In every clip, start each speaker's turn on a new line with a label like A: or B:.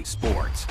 A: EA Sports.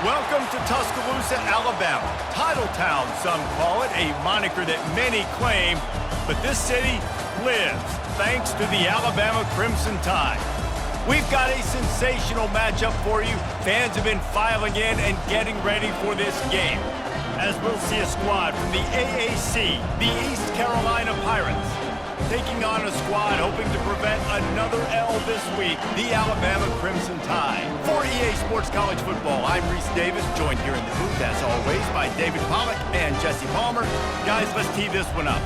A: Welcome to Tuscaloosa, Alabama. Titletown, some call it, a moniker that many claim, but this city lives thanks to the Alabama Crimson Tide. We've got a sensational matchup for you. Fans have been filing in and getting ready for this game, as we'll see a squad from the AAC, the East Carolina Pirates, taking on a squad hoping to prevent another L this week, the Alabama Crimson Tide. For EA Sports College Football, I'm Reese Davis, joined here in the booth, as always, by David Pollack and Jesse Palmer. Guys, let's tee this one up.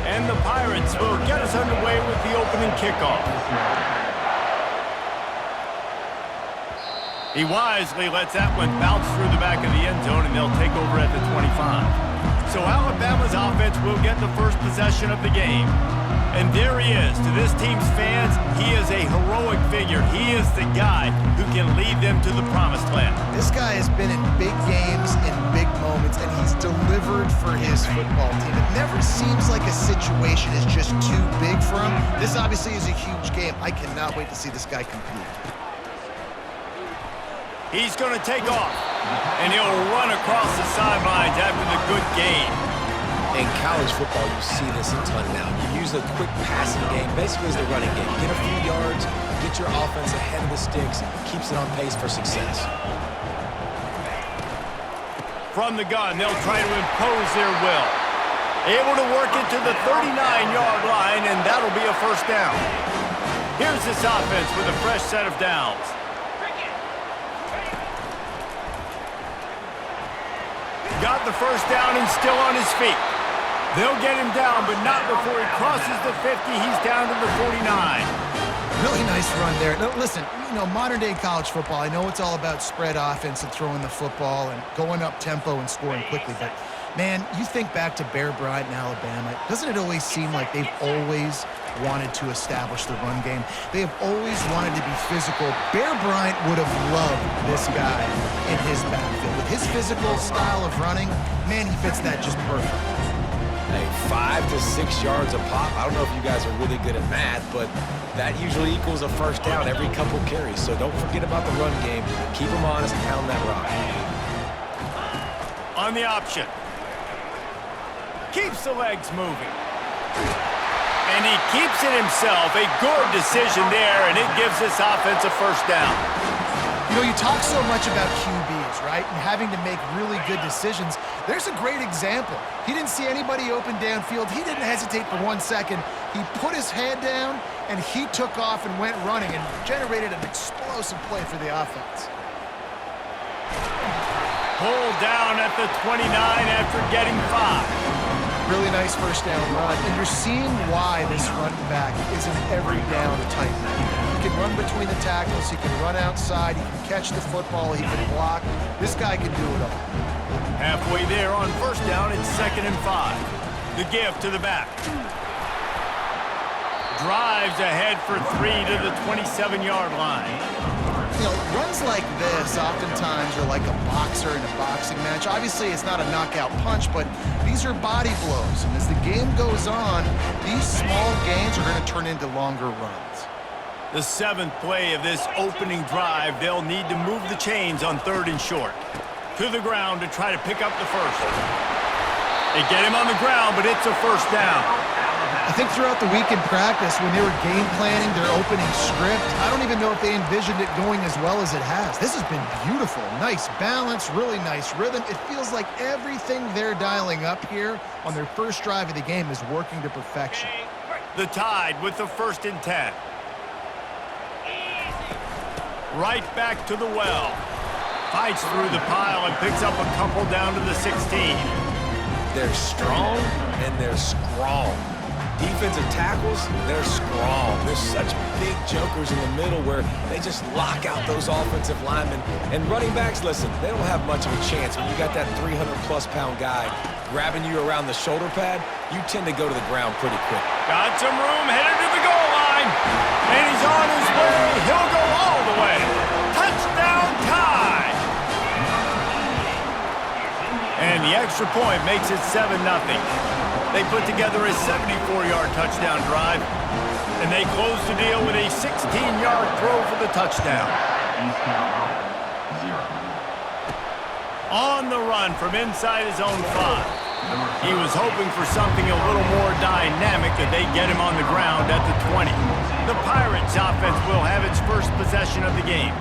A: And the Pirates will get us underway with the opening kickoff. He wisely lets that one bounce through the back of the end zone, and they'll take over at the 25. So Alabama's offense will get the first possession of the game. And there he is. To this team's fans, he is a heroic figure. He is the guy who can lead them to the promised land.
B: This guy has been in big games, in big moments, and he's delivered for his football team. It never seems like a situation is just too big for him. This obviously is a huge game. I cannot wait to see this guy compete.
A: He's going to take off, and he'll run across the sidelines after the good gain.
C: In college football, you see this a ton now. You use a quick passing game, basically as the running game. Get a few yards, get your offense ahead of the sticks, keeps it on pace for success.
A: From the gun, they'll try to impose their will. Able to work it to the 39-yard line, and that'll be a first down. Here's this offense with a fresh set of downs. Got the first down and still on his feet. They'll get him down, but not before he crosses the 50. He's down to the 49.
B: Really nice run there. Now, listen, modern-day college football, I know it's all about spread offense and throwing the football and going up tempo and scoring quickly, but, man, you think back to Bear Bryant in Alabama, doesn't it always seem like they've always wanted to establish the run game? They have always wanted to be physical. Bear Bryant would have loved this guy in his backfield. With his physical style of running, man, he fits that just perfect.
C: Hey, 5 to 6 yards a pop. I don't know if you guys are really good at math, but that usually equals a first down every couple carries. So don't forget about the run game. Keep them honest and pound that rock.
A: On the option. Keeps the legs moving. And he keeps it himself. A good decision there, and it gives this offense a first down.
B: You talk so much about QBs, right? And having to make really good decisions. There's a great example. He didn't see anybody open downfield. He didn't hesitate for 1 second. He put his head down, and he took off and went running and generated an explosive play for the offense.
A: Pulled down at the 29 after getting 5.
B: Really nice first down run, and you're seeing why this running back is an every down type. He can run between the tackles, he can run outside, he can catch the football, he can block. This guy can do it all.
A: Halfway there on first down, it's 2nd and 5. The give to the back. Drives ahead for 3 to the 27-yard line.
B: Runs like this oftentimes are like a boxer in a boxing match. Obviously, it's not a knockout punch, but these are body blows. And as the game goes on, these small gains are going to turn into longer runs.
A: The 7th play of this opening drive, they'll need to move the chains on 3rd and short. To the ground to try to pick up the first. They get him on the ground, but it's a first down.
B: I think throughout the week in practice, when they were game planning their opening script, I don't even know if they envisioned it going as well as it has. This has been beautiful. Nice balance, really nice rhythm. It feels like everything they're dialing up here on their first drive of the game is working to perfection.
A: The Tide with the 1st and 10. Right back to the well. Fights through the pile and picks up a couple down to the 16.
C: They're strong and they're strong. Defensive tackles, they're strong. There's such big jokers in the middle where they just lock out those offensive linemen. And running backs, listen, they don't have much of a chance. When you got that 300-plus pound guy grabbing you around the shoulder pad, you tend to go to the ground pretty quick.
A: Got some room, headed to the goal line. And he's on his way. He'll go all the way. Touchdown Tide. And the extra point makes it 7-0. They put together a 74-yard touchdown drive, and they close the deal with a 16-yard throw for the touchdown. On the run from inside his own 5. He was hoping for something a little more dynamic that they get him on the ground at the 20. The Pirates offense will have its first possession of the game.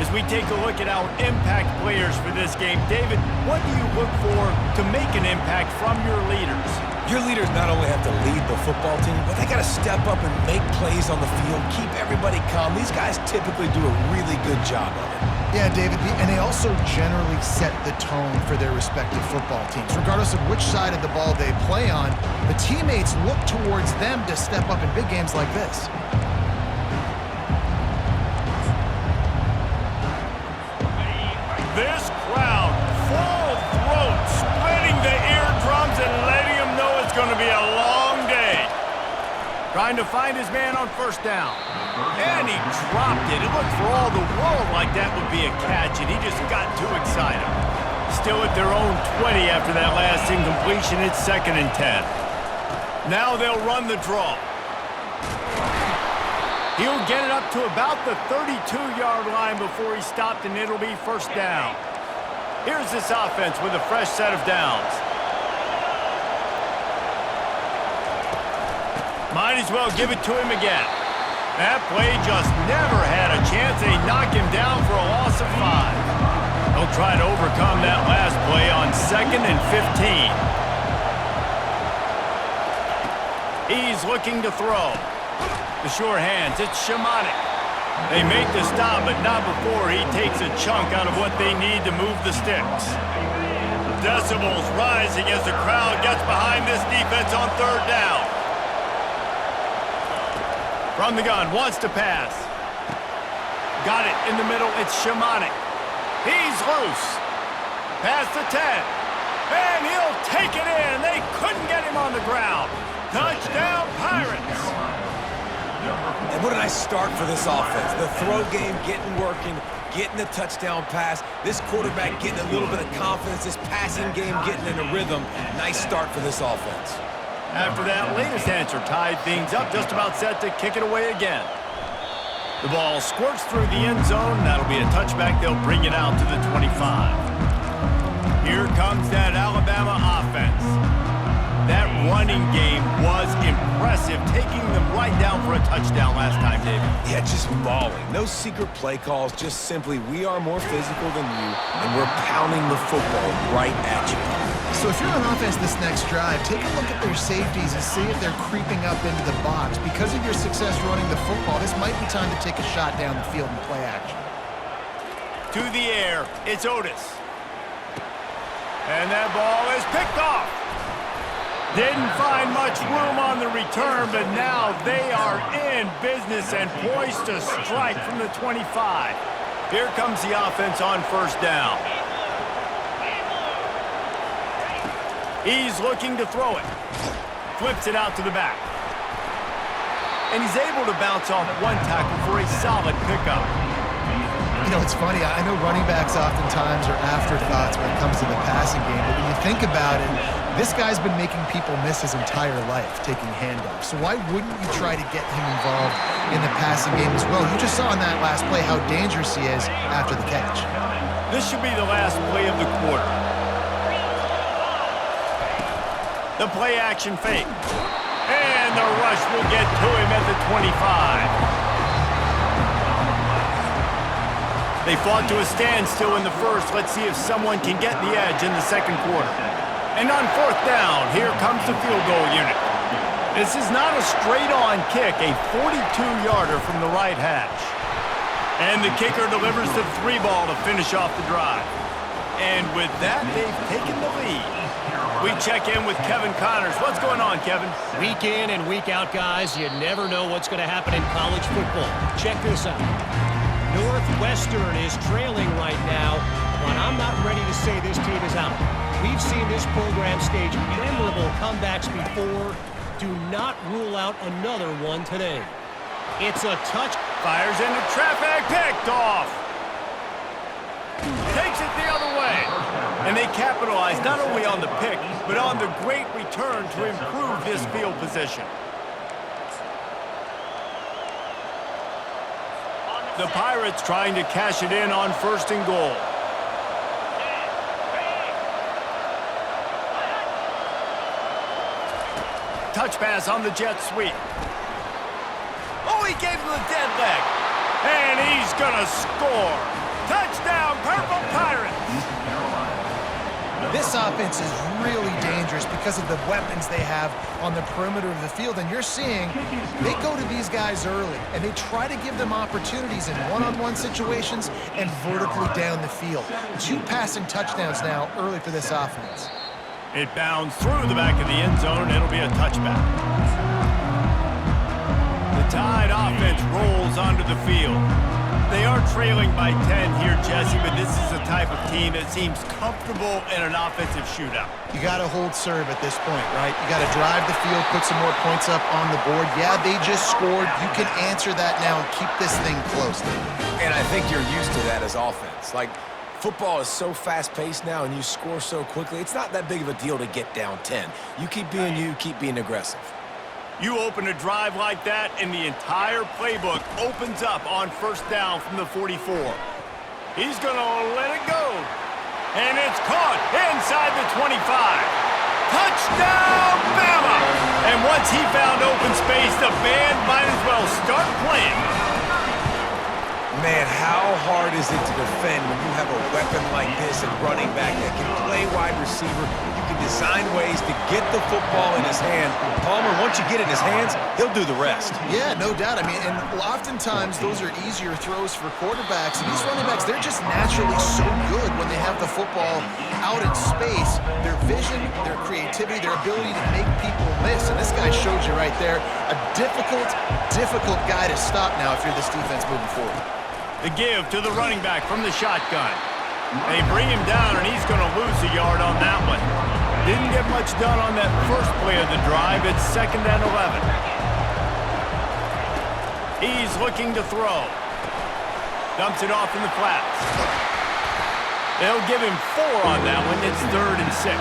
A: As we take a look at our impact players for this game, David, what do you look for to make an impact from your leaders?
C: Your leaders not only have to lead the football team, but they got to step up and make plays on the field, keep everybody calm. These guys typically do a really good job of it.
B: Yeah, David, and they also generally set the tone for their respective football teams. Regardless of which side of the ball they play on, the teammates look towards them to step up in big games like this.
A: This crowd, full throat, splitting the eardrums and letting them know it's going to be a long day. Trying to find his man on first down. And he dropped it. It looked for all the world like that would be a catch, and he just got too excited. Still at their own 20 after that last incompletion. It's 2nd and 10. Now they'll run the draw. He'll get it up to about the 32-yard line before he stopped, and it'll be first down. Here's this offense with a fresh set of downs. Might as well give it to him again. That play just never had a chance. They knock him down for a loss of 5. They'll try to overcome that last play on 2nd and 15. He's looking to throw. The sure hands, it's Shimonik. They make the stop, but not before he takes a chunk out of what they need to move the sticks. Decibels rising as the crowd gets behind this defense on 3rd down. From the gun, wants to pass. Got it in the middle, it's Shimonik. He's loose. Past the 10. And he'll take it in. They couldn't get him on the ground. Touchdown, Pirates.
C: And what a nice start for this offense. The throw game getting working, getting the touchdown pass. This quarterback getting a little bit of confidence. This passing game getting in a rhythm. Nice start for this offense.
A: After that latest answer tied things up, just about set to kick it away again. The ball squirts through the end zone. That'll be a touchback. They'll bring it out to the 25. Here comes that Alabama offense. That running game was impressive, taking them right down for a touchdown last time, David.
C: Yeah, just mauling. No secret play calls, just simply we are more physical than you, and we're pounding the football right at you.
B: So if you're on offense this next drive, take a look at their safeties and see if they're creeping up into the box. Because of your success running the football, this might be time to take a shot down the field and play action.
A: To the air, it's Otis. And that ball is picked off. Didn't find much room on the return, but now they are in business and poised to strike from the 25. Here comes the offense on first down. He's looking to throw it. Flips it out to the back. And he's able to bounce off one tackle for a solid pickup.
B: You know, it's funny. I know running backs oftentimes are afterthoughts when it comes to the passing game, but when you think about it, this guy's been making people miss his entire life taking handoffs. So why wouldn't you try to get him involved in the passing game as well? You just saw in that last play how dangerous he is after the catch.
A: This should be the last play of the quarter. The play action fake. And the rush will get to him at the 25. They fought to a standstill in the first. Let's see if someone can get the edge in the second quarter. And on fourth down, here comes the field goal unit. This is not a straight-on kick, a 42-yarder from the right hash. And the kicker delivers the 3 ball to finish off the drive. And with that, they've taken the lead. We check in with Kevin Connors. What's going on, Kevin?
D: Week in and week out, guys, you never know what's going to happen in college football. Check this out. Northwestern is trailing right now, but I'm not ready to say this team is out. We've seen this program stage memorable comebacks before. Do not rule out another one today. It's a touch.
A: Fires into traffic, picked off. Takes it the other way. And they They capitalized not only on the pick, but on the great return to improve this field position. The Pirates trying to cash it in on 1st and goal. Touch pass on the jet sweep. Oh, he gave him the dead leg. And he's going to score. Touchdown, Purple Pirates.
B: This offense is really dangerous because of the weapons they have on the perimeter of the field. And you're seeing they go to these guys early, and they try to give them opportunities in one-on-one situations and vertically down the field. 2 passing touchdowns now early for this offense.
A: It bounds through the back of the end zone. It'll be a touchback. The Tide offense rolls onto the field. They are trailing by 10 here, Jesse, but this is the type of team that seems comfortable in an offensive shootout.
B: You got to hold serve at this point, right? You got to drive the field, put some more points up on the board. Yeah, they just scored. You can answer that now and keep this thing close.
C: And I think you're used to that as offense. Like, football is so fast-paced now and you score so quickly, it's not that big of a deal to get down 10. You keep being you, keep being aggressive.
A: You open a drive like that, and the entire playbook opens up on 1st down from the 44. He's going to let it go. And it's caught inside the 25. Touchdown, Bama! And once he found open space, the band might as well start playing.
C: Man, how hard is it to defend when you have a weapon like this at running back that can play wide receiver? You can design ways to get the football in his hand. Palmer, once you get it in his hands, he'll do the rest.
B: Yeah, no doubt. I mean, and oftentimes those are easier throws for quarterbacks. And these running backs, they're just naturally so good when they have the football out in space. Their vision, their creativity, their ability to make people miss. And this guy showed you right there, a difficult guy to stop now if you're this defense moving forward.
A: The give to the running back from the shotgun. They bring him down, and he's going to lose a yard on that one. Didn't get much done on that first play of the drive. It's 2nd and 11. He's looking to throw. Dumps it off in the flats. They'll give him 4 on that one. It's 3rd and 6.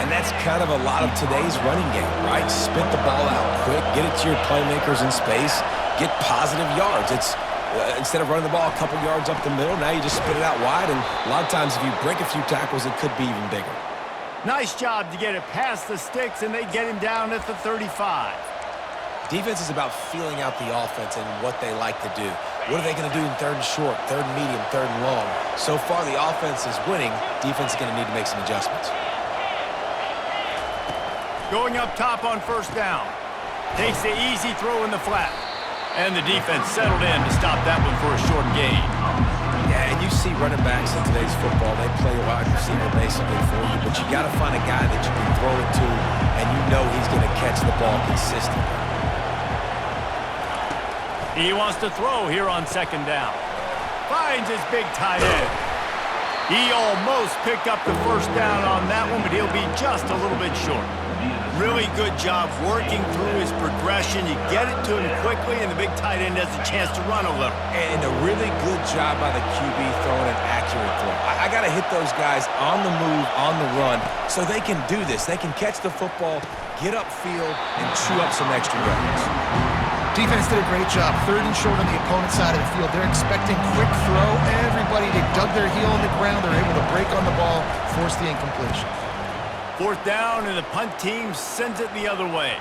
C: And that's kind of a lot of today's running game, right? Spit the ball out quick, get it to your playmakers in space, get positive yards. It's instead of running the ball a couple yards up the middle, now you just spit it out wide, and a lot of times if you break a few tackles, it could be even bigger.
A: Nice job to get it past the sticks, and they get him down at the 35.
C: Defense is about feeling out the offense and what they like to do. What are they going to do in 3rd and short, 3rd and medium, 3rd and long? So far, the offense is winning. Defense is going to need to make some adjustments.
A: Going up top on 1st down. Takes the easy throw in the flat. And the defense settled in to stop that one for a short gain.
C: Yeah, and you see running backs in today's football, they play wide receiver basically for you, but you got to find a guy that you can throw it to, and you know he's going to catch the ball consistently.
A: He wants to throw here on 2nd down. Finds his big tight end. He almost picked up the 1st down on that one, but he'll be just a little bit short. Really good job working through his progression. You get it to him quickly, and the big tight end has a chance to run a little.
C: And a really good job by the QB throwing an accurate throw. I got to hit those guys on the move, on the run, so they can do this. They can catch the football, get upfield, and chew up some extra yards.
B: Defense did a great job. 3rd and short on the opponent's side of the field. They're expecting quick throw. Everybody, they dug their heel on the ground. They're able to break on the ball, force the incompletion.
A: 4th down, and the punt team sends it the other way.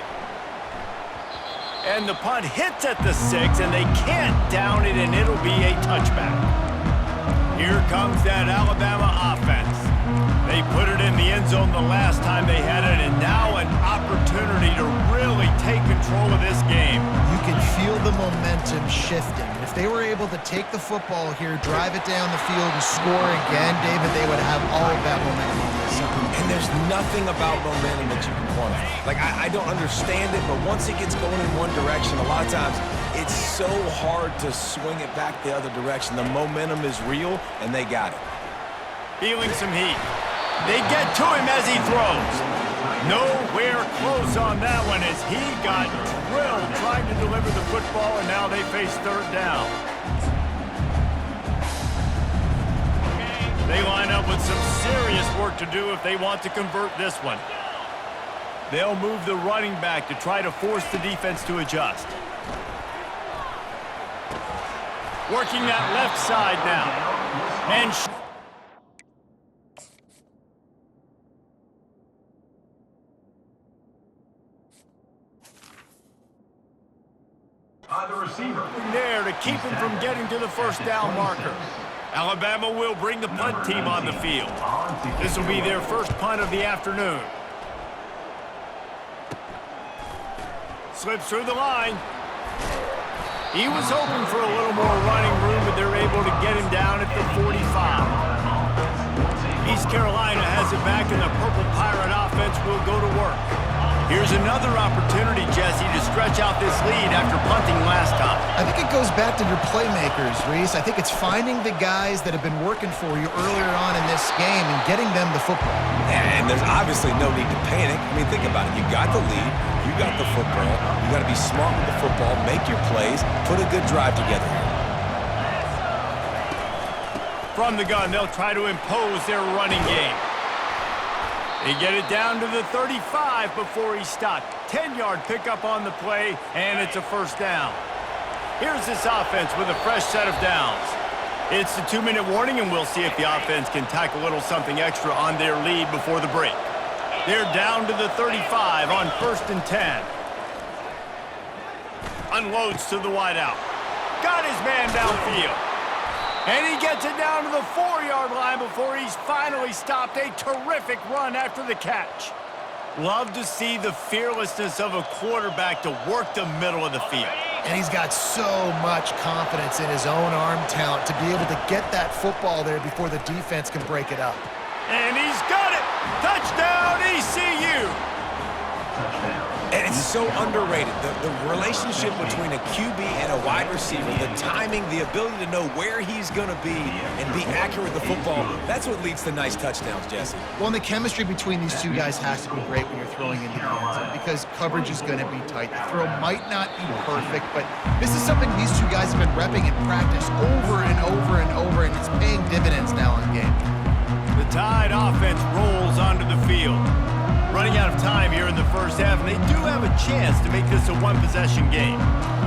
A: And the punt hits at the 6, and they can't down it, and it'll be a touchback. Here comes that Alabama offense. They put it in the end zone the last time they had it, and now an opportunity to really take control of this game.
B: You can feel the momentum shifting. And if they were able to take the football here, drive it down the field, and score again, David, they would have all of that momentum on this side.
C: And there's nothing about momentum that you can quantify. Like, I don't understand it, but once it gets going in one direction, a lot of times it's so hard to swing it back the other direction. The momentum is real, and they got it.
A: Feeling some heat. They get to him as he throws. Nowhere close on that one as he got drilled trying to deliver the football, and now they face 3rd down. They line up with some serious work to do if they want to convert this one. They'll move the running back to try to force the defense to adjust. Working that left side now. And
E: the receiver.
A: there to keep him from getting to the first down marker. Alabama will bring the punt team on the field. This will be their first punt of the afternoon. Slips through the line. He was hoping for a little more running room, but they're able to get him down at the 45. East Carolina has it back, and the Purple Pirate offense will go to work. Here's another opportunity, Jesse, to stretch out this lead after punting last time.
B: I think it goes back to your playmakers, Reese. I think it's finding the guys that have been working for you earlier on in this game and getting them the football.
C: And there's obviously no need to panic. I mean, think about it. You got the lead. You got the football. You got to be smart with the football, make your plays, put a good drive together.
A: From the gun, they'll try to impose their running game. They get it down to the 35 before he's stopped. 10-yard pickup on the play, and it's a first down. Here's this offense with a fresh set of downs. It's the 2-minute warning, and we'll see if the offense can tack a little something extra on their lead before the break. They're down to the 35 on 1st and 10. Unloads to the wideout. Got his man downfield. And he gets it down to the 4-yard line before he's finally stopped. A terrific run after the catch. Love to see the fearlessness of a quarterback to work the middle of the field.
B: And he's got so much confidence in his own arm talent to be able to get that football there before the defense can break it up.
A: And he's got it! Touchdown, ECU!
C: And it's so underrated. The relationship between a QB and a wide receiver, the timing, the ability to know where he's going to be and be accurate with the football, that's what leads to nice touchdowns, Jesse.
B: Well, and the chemistry between these two guys has to be great when you're throwing into the end zone because coverage is going to be tight. The throw might not be perfect, but this is something these two guys have been repping in practice over and over and over, and it's paying dividends now in game.
A: The Tide offense rolls onto the field. Running out of time here in the first half, and they do have a chance to make this a one-possession game.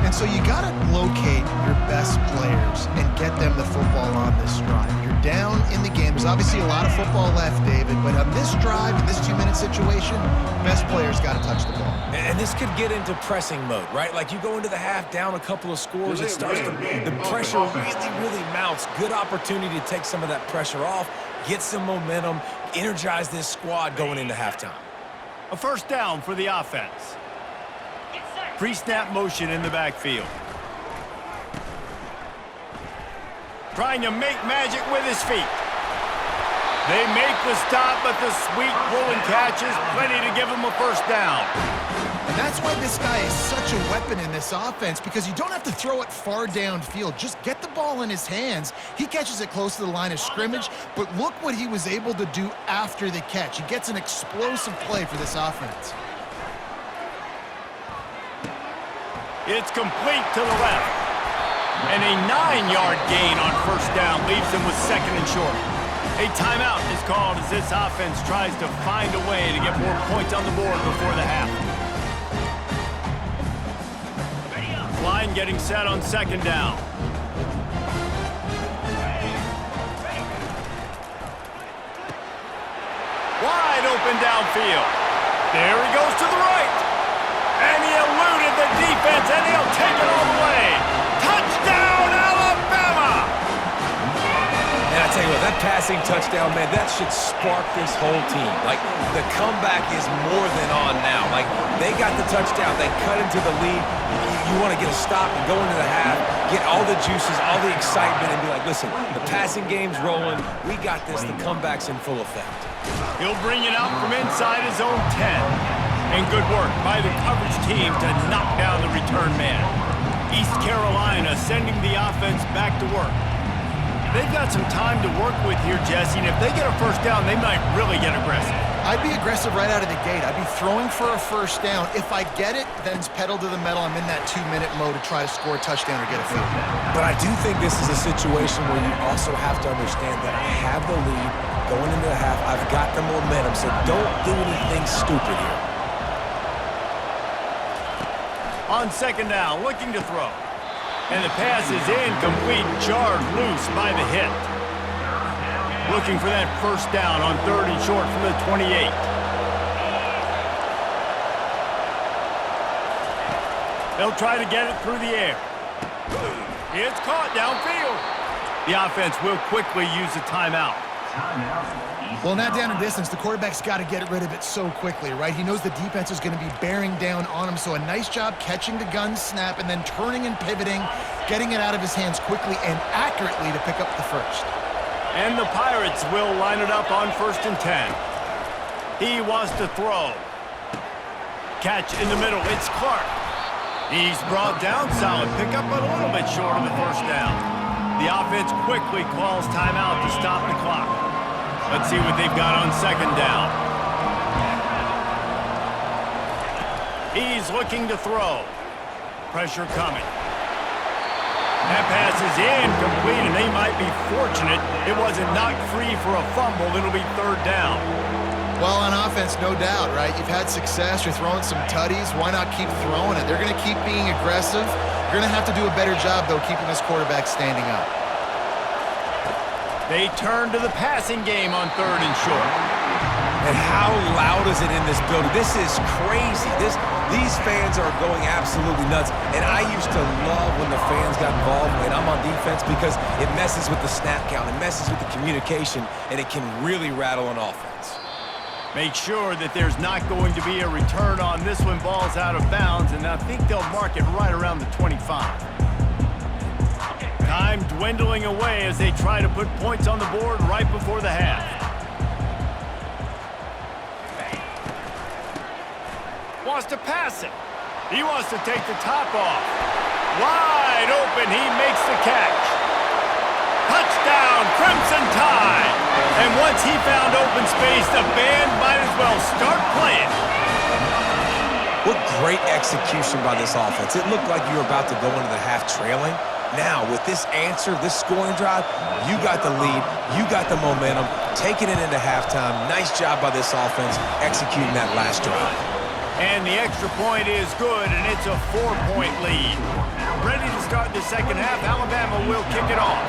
B: And so you got to locate your best players and get them the football on this drive. You're down in the game. There's obviously a lot of football left, David, but on this drive, in this 2-minute situation, best players got to touch the ball.
C: And this could get into pressing mode, right? Like you go into the half down a couple of scores, it starts to, the pressure really mounts. Good opportunity to take some of that pressure off, get some momentum, energize this squad going into halftime.
A: A first down for the offense. Pre-snap motion in the backfield. Trying to make magic with his feet. They make the stop, but the sweet rolling catch is plenty to give him a first down.
B: And that's why this guy is such a weapon in this offense, because you don't have to throw it far downfield. Just get the ball in his hands. He catches it close to the line of scrimmage, but look what he was able to do after the catch. He gets an explosive play for this offense.
A: It's complete to the left. And a 9-yard gain on first down leaves him with 2nd and short. A timeout is called as this offense tries to find a way to get more points on the board before the half. Line getting set on 2nd down. Wide open downfield. There he goes to the right. And he eluded the defense, and he'll take it all the way. Touchdown, Alabama!
C: And I tell you what, that passing touchdown, man, that should spark this whole team. Like, the comeback is more than on now. Like, they got the touchdown. They cut into the lead. You want to get a stop and go into the half, get all the juices, all the excitement, and be like, listen, the passing game's rolling. We got this. The comeback's in full effect.
A: He'll bring it out from inside his own 10. And good work by the coverage team to knock down the return man. East Carolina sending the offense back to work. They've got some time to work with here, Jesse, and if they get a first down, they might really get aggressive.
B: I'd be aggressive right out of the gate. I'd be throwing for a first down. If I get it, then it's pedal to the metal. I'm in that 2-minute mode to try to score a touchdown or get a field goal.
C: But I do think this is a situation where you also have to understand that I have the lead going into the half. I've got the momentum, so don't do anything stupid here.
A: On second down, looking to throw. And the pass is incomplete, jarred loose by the hit. Looking for that first down on 3rd and short from the 28. They'll try to get it through the air. It's caught downfield. The offense will quickly use a timeout.
B: Well, not down in distance. The quarterback's got to get rid of it so quickly, right? He knows the defense is going to be bearing down on him, so a nice job catching the gun snap and then turning and pivoting, getting it out of his hands quickly and accurately to pick up the first.
A: And the Pirates will line it up on 1st and 10. He wants to throw. Catch in the middle. It's Clark. He's brought down. Solid pickup, but a little bit short of the first down. The offense quickly calls timeout to stop the clock. Let's see what they've got on 2nd down. He's looking to throw. Pressure coming. That pass is incomplete, and they might be fortunate it wasn't knocked free for a fumble. It'll be 3rd down.
B: Well, on offense, no doubt, right? You've had success. You're throwing some tutties. Why not keep throwing it? They're going to keep being aggressive. You're going to have to do a better job, though, keeping this quarterback standing up.
A: They turn to the passing game on 3rd and short.
C: And how loud is it in this building? This is crazy. These fans are going absolutely nuts. And I used to love when the fans got involved when I'm on defense because it messes with the snap count, it messes with the communication, and it can really rattle an offense.
A: Make sure that there's not going to be a return on this one. Ball's out of bounds, and I think they'll mark it right around the 25. Time dwindling away as they try to put points on the board right before the half. Wants to pass it. He wants to take the top off. Wide open, he makes the catch. Touchdown, Crimson Tide. And once he found open space, the band might as well start playing.
C: What great execution by this offense. It looked like you were about to go into the half trailing. Now, with this answer, this scoring drive, you got the lead, you got the momentum, taking it into halftime. Nice job by this offense executing that last drive.
A: And the extra point is good, and it's a 4-point lead. Ready to start the second half. Alabama will kick it off.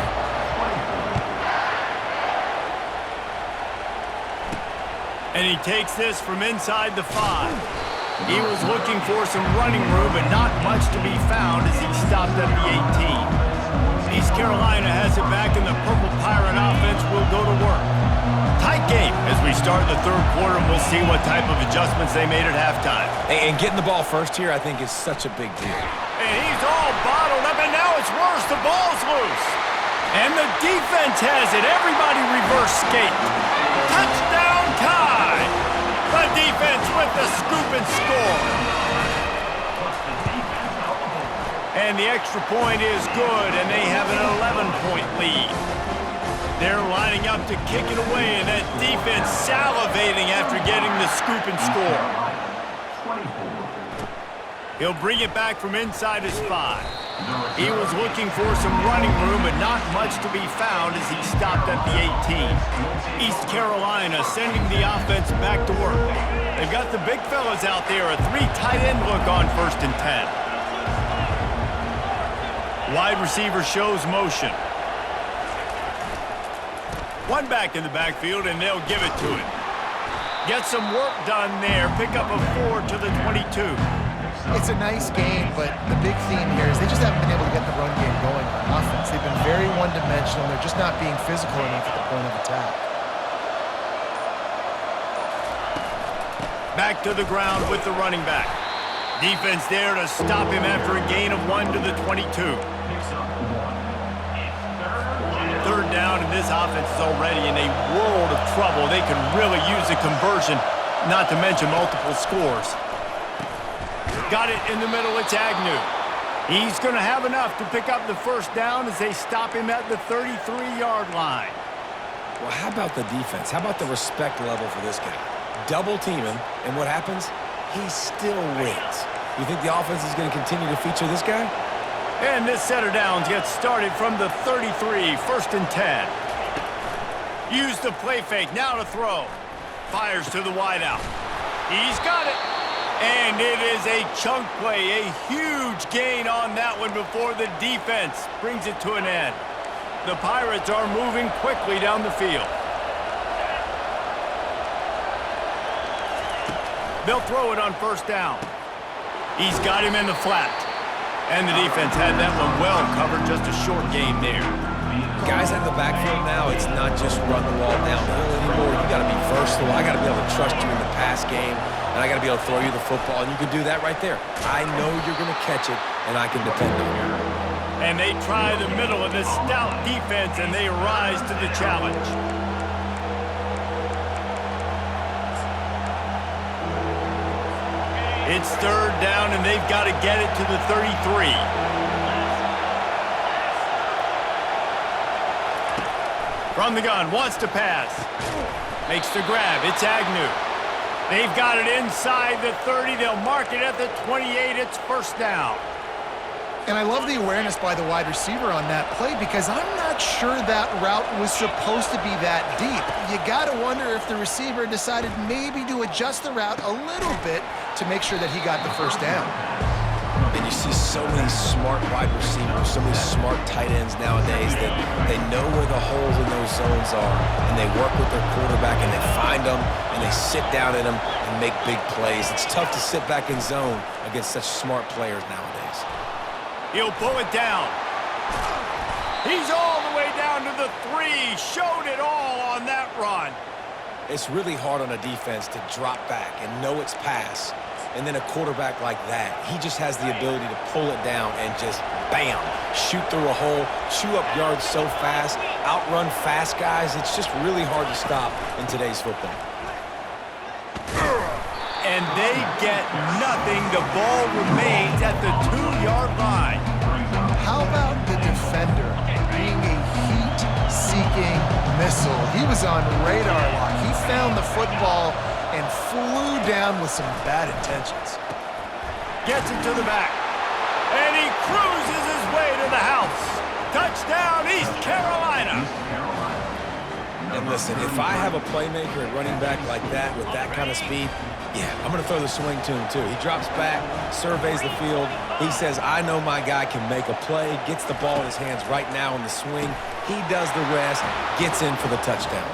A: And he takes this from inside the 5. He was looking for some running room, but not much to be found as he stopped at the 18. East Carolina has it back, and the Purple Pirate offense will go to work. Tight game as we start the 3rd quarter, and we'll see what type of adjustments they made at halftime.
C: And getting the ball first here, I think, is such a big deal.
A: And he's all bottled up, and now it's worse. The ball's loose. And the defense has it. Everybody reverse skate. Touchdown, Tide. The defense with the scoop and score. And the extra point is good, and they have an 11-point lead. They're lining up to kick it away, and that defense salivating after getting the scoop and score. He'll bring it back from inside his 5. He was looking for some running room, but not much to be found as he stopped at the 18. East Carolina sending the offense back to work. They've got the big fellas out there, a 3 tight end look on 1st and 10. Wide receiver shows motion. One back in the backfield, and they'll give it to him. Get some work done there. Pick up a 4 to the 22.
B: It's a nice game, but the big theme here is they just haven't been able to get the run game going on offense. They've been very one-dimensional. They're just not being physical enough at the point of attack.
A: Back to the ground with the running back. Defense there to stop him after a gain of 1 to the 22. 3rd down, and this offense is already in a world of trouble. They could really use a conversion, not to mention multiple scores. Got it in the middle, it's Agnew. He's going to have enough to pick up the first down as they stop him at the 33-yard line.
C: Well, how about the defense? How about the respect level for this guy? double team him, and what happens? He still wins. You think the offense is going to continue to feature this guy?
A: And this set of downs gets started from the 33, 1st and 10. Use the play fake, now to throw. Fires to the wideout. He's got it. And it is a chunk play, a huge gain on that one before the defense brings it to an end. The Pirates are moving quickly down the field. They'll throw it on 1st down. He's got him in the flat. And the defense had that one well covered, just a short gain there.
C: Guys in the backfield now, it's not just run the ball downhill anymore. You got to be versatile. I got to be able to trust you in the pass game, and I got to be able to throw you the football, and you can do that right there. I know you're going to catch it, and I can depend on you.
A: And they try the middle of this stout defense, and they rise to the challenge. It's 3rd down, and they've got to get it to the 33. From the gun, wants to pass. Makes the grab. It's Agnew. They've got it inside the 30. They'll mark it at the 28. It's 1st down.
B: And I love the awareness by the wide receiver on that play because I'm not sure that route was supposed to be that deep. You got to wonder if the receiver decided maybe to adjust the route a little bit to make sure that he got the 1st down.
C: And you see so many smart wide receivers, so many smart tight ends nowadays that they know where the holes in those zones are, and they work with their quarterback, and they find them, and they sit down in them and make big plays. It's tough to sit back in zone against such smart players nowadays.
A: He'll pull it down. He's all the way down to the 3. Showed it all on that run.
C: It's really hard on a defense to drop back and know it's pass. And then a quarterback like that, he just has the ability to pull it down and just, bam, shoot through a hole, chew up yards so fast, outrun fast guys. It's just really hard to stop in today's football.
A: And they get nothing. The ball remains at the 2-yard line.
B: How about the defender being a heat-seeking missile? He was on radar lock. He found the football and flew down with some bad intentions.
A: Gets it to the back. And he cruises his way to the house. Touchdown, East Carolina.
C: And listen, if I have a playmaker at running back like that with that kind of speed, yeah, I'm going to throw the swing to him too. He drops back, surveys the field. He says, I know my guy can make a play, gets the ball in his hands right now in the swing. He does the rest, gets in for the touchdown.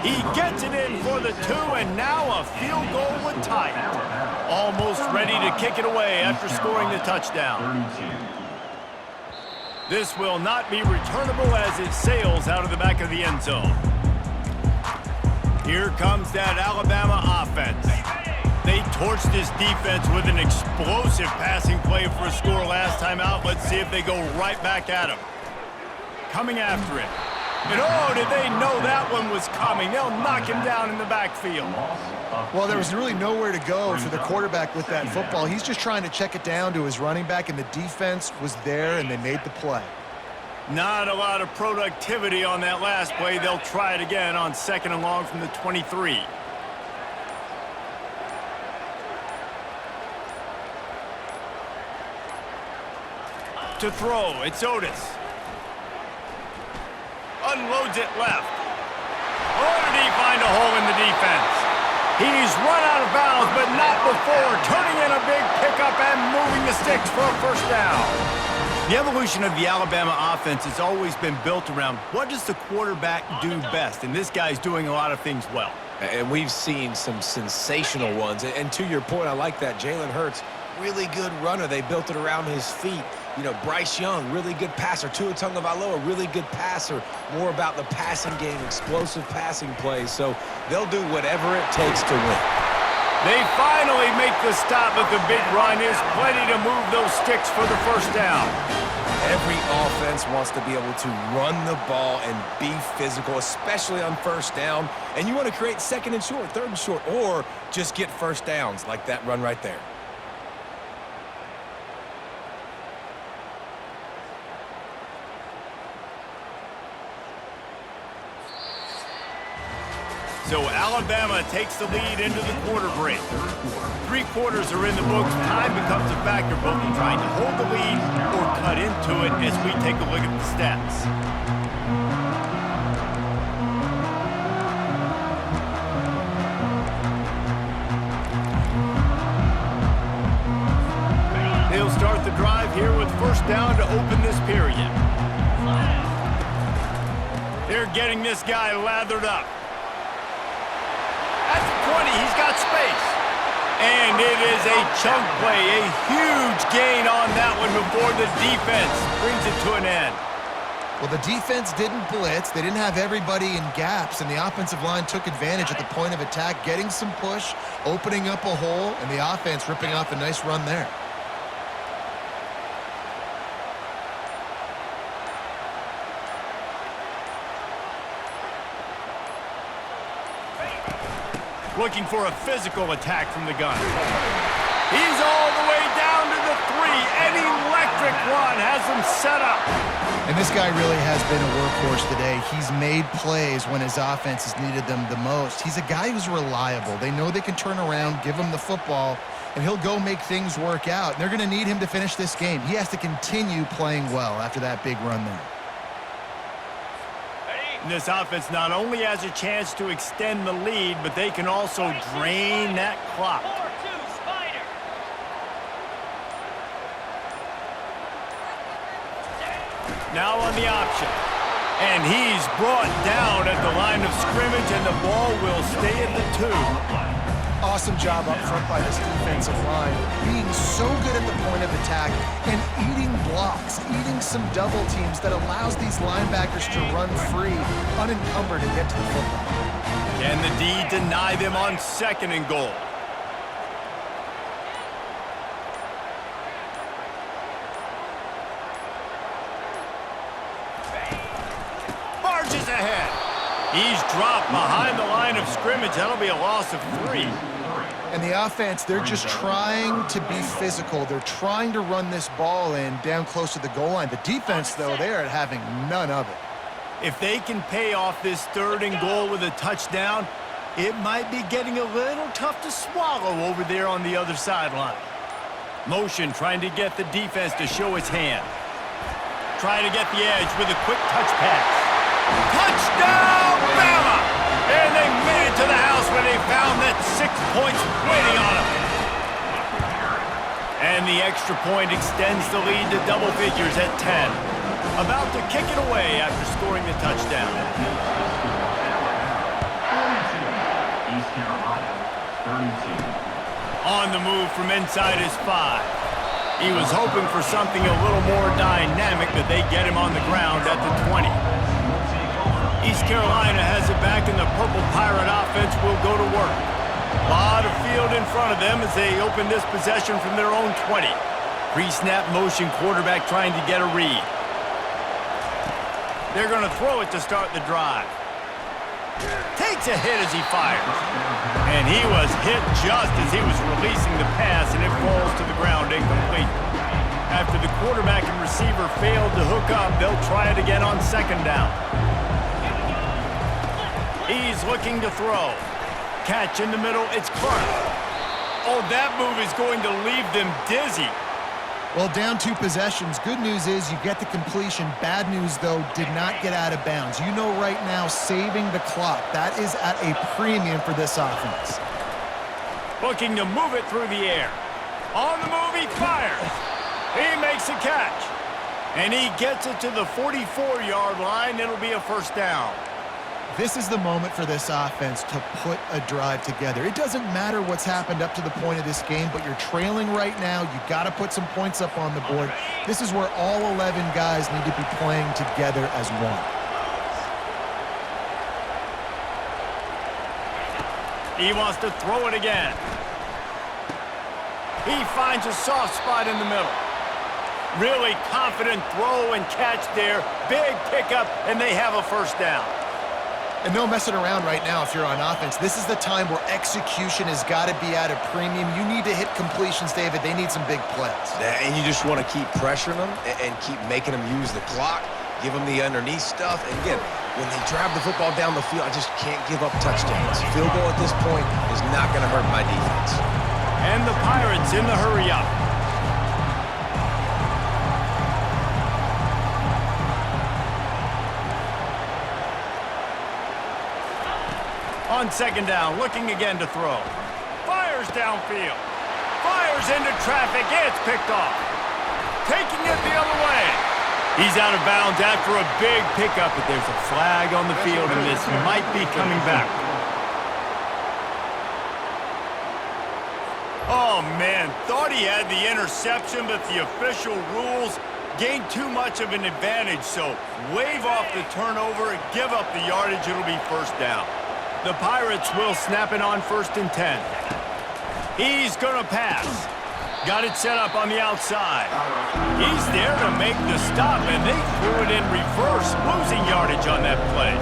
A: He gets it in for the 2, and now a field goal would tie it. Almost ready to kick it away after scoring the touchdown. This will not be returnable as it sails out of the back of the end zone. Here comes that Alabama offense. They torched this defense with an explosive passing play for a score last time out. Let's see if they go right back at him. Coming after him. And oh, did they know that one was coming? They'll knock him down in the backfield.
B: Well, there was really nowhere to go for the quarterback with that football. He's just trying to check it down to his running back, and the defense was there, and they made the play.
A: Not a lot of productivity on that last play. They'll try it again on 2nd and long from the 23. To throw, it's Otis. Unloads it left. Oh, did he find a hole in the defense? He's run out of bounds, but not before turning in a big pickup and moving the sticks for a 1st down. The evolution of the Alabama offense has always been built around what does the quarterback do best, and this guy's doing a lot of things well.
C: And we've seen some sensational ones. And to your point, I like that. Jalen Hurts, really good runner. They built it around his feet. You know, Bryce Young, really good passer. Tua Tagovailoa, really good passer. More about the passing game, explosive passing plays. So they'll do whatever it takes to win.
A: They finally make the stop, but the big run is plenty to move those sticks for the 1st down.
C: Every offense wants to be able to run the ball and be physical, especially on 1st down. And you want to create 2nd and short, 3rd and short, or just get 1st downs like that run right there.
A: So Alabama takes the lead into the quarter break. 3 quarters are in the books. Time becomes a factor both in trying to hold the lead or cut into it as we take a look at the stats. They'll start the drive here with first down to open this period. They're getting this guy lathered up. At the 20, he's got space. And it is a chunk play, a huge gain on that one before the defense brings it to an end.
B: Well, the defense didn't blitz. They didn't have everybody in gaps, and the offensive line took advantage at the point of attack, getting some push, opening up a hole, and the offense ripping off a nice run there.
A: Looking for a physical attack from the gun. He's all the way down to the 3. An electric run has him set up.
B: And this guy really has been a workhorse today. He's made plays when his offense has needed them the most. He's a guy who's reliable. They know they can turn around, give him the football, and he'll go make things work out. And they're going to need him to finish this game. He has to continue playing well after that big run there.
A: This offense not only has a chance to extend the lead, but they can also drain that clock. Now on the option. And he's brought down at the line of scrimmage, and the ball will stay at the 2.
B: Awesome job up front by this defensive line, being so good at the point of attack and eating blocks, eating some double teams that allows these linebackers to run free, unencumbered, and get to the football.
A: Can the D deny them on 2nd and goal? Barges ahead. He's dropped behind the line of scrimmage. That'll be a loss of 3.
B: And the offense, they're just trying to be physical. They're trying to run this ball in down close to the goal line. The defense, though, they're having none of it.
A: If they can pay off this 3rd and goal with a touchdown, it might be getting a little tough to swallow over there on the other sideline. Motion trying to get the defense to show its hand. Trying to get the edge with a quick touch pass. Touchdown, Bama! And they made it to the house when they found that 6 points waiting on them. And the extra point extends the lead to double figures at 10. About to kick it away after scoring the touchdown.
E: East Carolina, 32.
A: On the move from inside his 5. He was hoping for something a little more dynamic, but they get him on the ground at the 20. East Carolina has it back, and the Purple Pirate offense will go to work. A lot of field in front of them as they open this possession from their own 20. Pre-snap motion, quarterback trying to get a read. They're going to throw it to start the drive. Takes a hit as he fires. And he was hit just as he was releasing the pass, and it falls to the ground incomplete. After the quarterback and receiver failed to hook up, they'll try it again on 2nd down. He's looking to throw. Catch in the middle, it's Clark. Oh, that move is going to leave them dizzy.
B: Well, down 2 possessions. Good news is you get the completion. Bad news, though, did not get out of bounds. You know right now, saving the clock. That is at a premium for this offense.
A: Looking to move it through the air. On the move, he fires. He makes a catch. And he gets it to the 44-yard line. It'll be a first down.
B: This is the moment for this offense to put a drive together. It doesn't matter what's happened up to the point of this game, but you're trailing right now. You got to put some points up on the board. This is where all 11 guys need to be playing together as one.
A: He wants to throw it again. He finds a soft spot in the middle. Really confident throw and catch there. Big pickup, and they have a first down.
B: And no messing around right now if you're on offense. This is the time where execution has got to be at a premium. You need to hit completions, David. They need some big plays.
C: And you just want to keep pressuring them and keep making them use the clock. give them the underneath stuff. And again, when they drive the football down the field, I just can't give up touchdowns. Field goal at this point is not going to hurt my defense.
A: And the Pirates in the hurry-up. On second down, looking again to throw. Fires downfield. Fires into traffic. It's picked off. Taking it the other way. He's out of bounds after a big pickup, but there's a flag on the field, and this might be coming back. Oh, man. Thought he had the interception, but the official rules gained too much of an advantage, so wave off the turnover and give up the yardage. It'll be first down. The Pirates will snap it on 1st and 10. He's going to pass. Got it set up on the outside. He's there to make the stop, and they threw it in reverse, losing yardage on that play.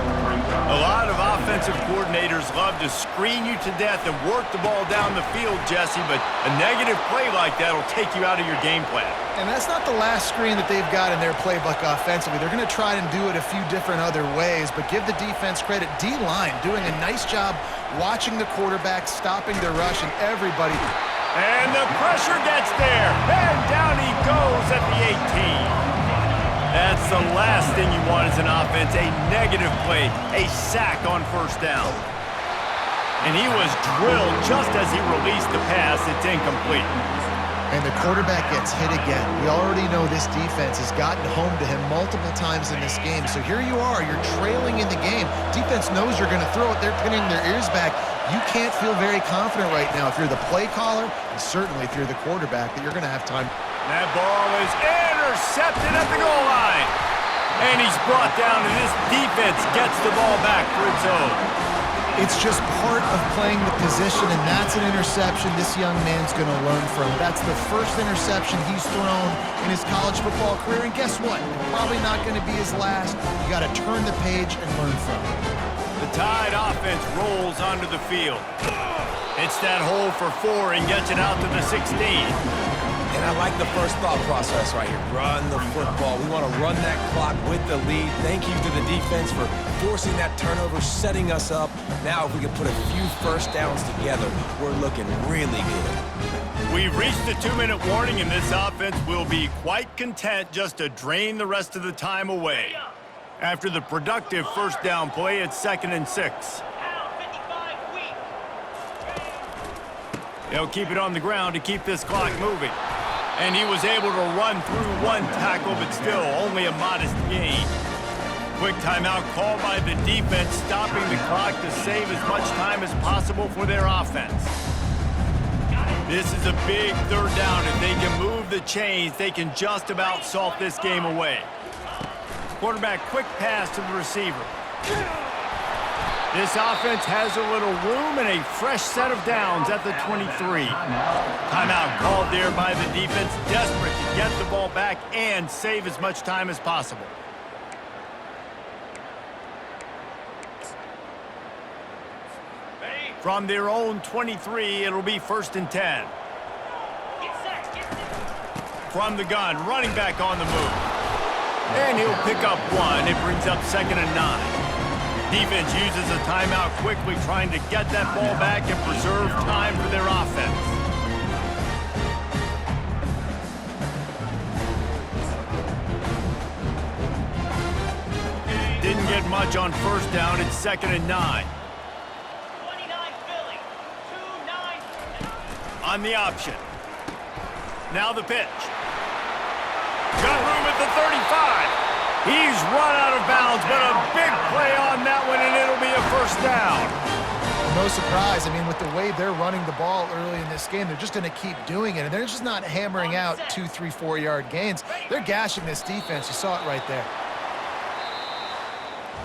A: A lot of offensive coordinators love to screen you to death and work the ball down the field, Jesse, but a negative play like that will take you out of your game plan.
B: And that's not the last screen that they've got in their playbook offensively. They're going to try and do it a few different other ways, but give the defense credit. D-line doing a nice job watching the quarterback, stopping the rush, and everybody.
A: And the pressure gets there, and down he goes at the 18. That's the last thing you want as an offense, a negative play, a sack on first down. And he was drilled just as he released the pass. It's incomplete.
B: And the quarterback gets hit again. We already know this defense has gotten home to him multiple times in this game. So here you are, you're trailing in the game. Defense knows you're going to throw it. They're pinning their ears back. You can't feel very confident right now if you're the play caller, and certainly if you're the quarterback, that you're going to have time.
A: That ball is intercepted at the goal line. And he's brought down, and this defense gets the ball back for its own.
B: It's just part of playing the position, and that's an interception this young man's going to learn from. That's the first interception he's thrown in his college football career, and guess what? Probably not going to be his last. You got to turn the page and learn from it.
A: The Tide offense rolls onto the field. Hits that hole for 4 and gets it out to the 16.
C: And I like the first thought process right here. Run the football. We want to run that clock with the lead. Thank you to the defense for forcing that turnover, setting us up. Now if we can put a few first downs together, we're looking really good.
A: We've reached the 2-minute warning, and this offense will be quite content just to drain the rest of the time away. After the productive first down play, it's 2nd and 6. They'll keep it on the ground to keep this clock moving. And he was able to run through one tackle, but still only a modest gain. Quick timeout called by the defense, stopping the clock to save as much time as possible for their offense. This is a big 3rd down. If they can move the chains, they can just about salt this game away. Quarterback quick pass to the receiver. This offense has a little room and a fresh set of downs at the 23. Timeout called there by the defense, desperate to get the ball back and save as much time as possible. From their own 23, it'll be 1st and 10. From the gun, running back on the move. And he'll pick up 1. It brings up 2nd and 9. Defense uses a timeout quickly, trying to get that ball back and preserve time for their offense. Didn't get much on first down. It's 2nd and 9.
F: 29 Philly. 2-9.
A: On the option. Now the pitch. Got room at the 35. He's run out of bounds, but a big play on that one, and it'll be a first down.
B: No surprise. I mean, with the way they're running the ball early in this game, they're just going to keep doing it, and they're just not hammering out 2, 3, 4-yard gains. They're gashing this defense. You saw it right there.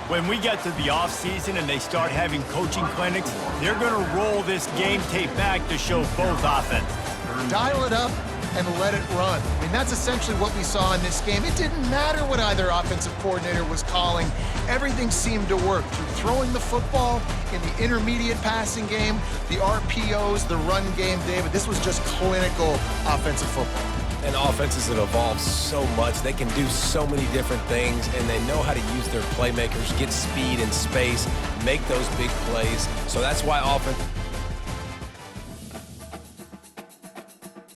A: When we get to the offseason and they start having coaching clinics, they're going to roll this game tape back to show both offenses.
B: Dial it up and let it run. I mean, that's essentially what we saw in this game. It didn't matter what either offensive coordinator was calling. Everything seemed to work through throwing the football in the intermediate passing game, the RPOs, the run game, David. This was just clinical offensive football.
C: And offenses have evolved so much. They can do so many different things, and they know how to use their playmakers, get speed and space, make those big plays. So that's why offense...